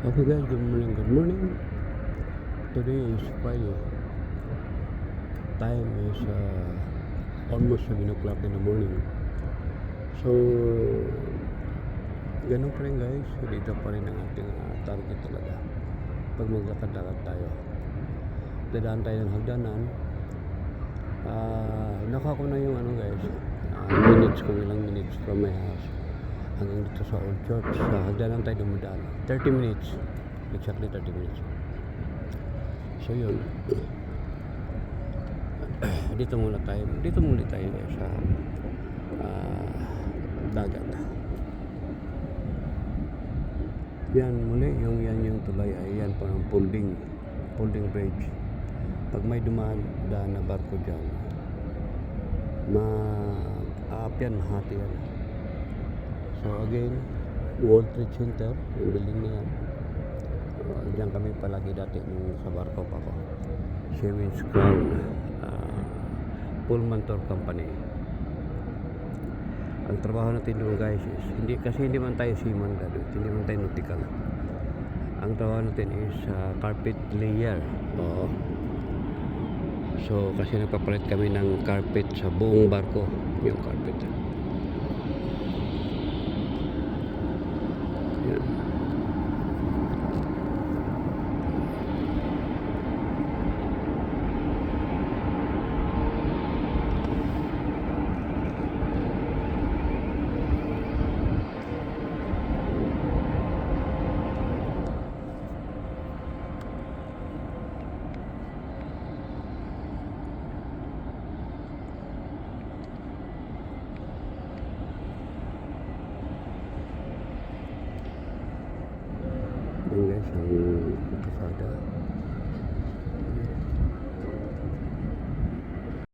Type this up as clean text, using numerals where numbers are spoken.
Okay guys, good morning, good morning. Today is Friday. Time is almost 7 o'clock in the morning. So, ganun pa rin guys, dito pa rin ang ating target talaga. Pag maglakad-lakad tayo, dadaan tayo ng hagdanan. Naka ko na yung guys, minutes kung ilang minutes from my house hanggang dito sa old church. Hagdanan tayo dumadaan, 30 minutes, exactly 30 minutes. So yun, dito muna tayo guys sa dagat. Yan muli, yung tulay ay yan parang folding bridge. Pag may daan na barko dyan, aapian hati yan. So again, World Trade Center, yung building na yan. Diyan kami palagi dati nung sa barko pa ko. Sewins Crown Pullman Tour Company. Ang trabaho natin doon guys is hindi man tayo seaman graduate, hindi man tayo nautical. Ang trabaho natin is carpet layer. Oo. So kasi nagpapalit kami ng carpet sa buong barko, yung carpet. Yan. Yan guys, ang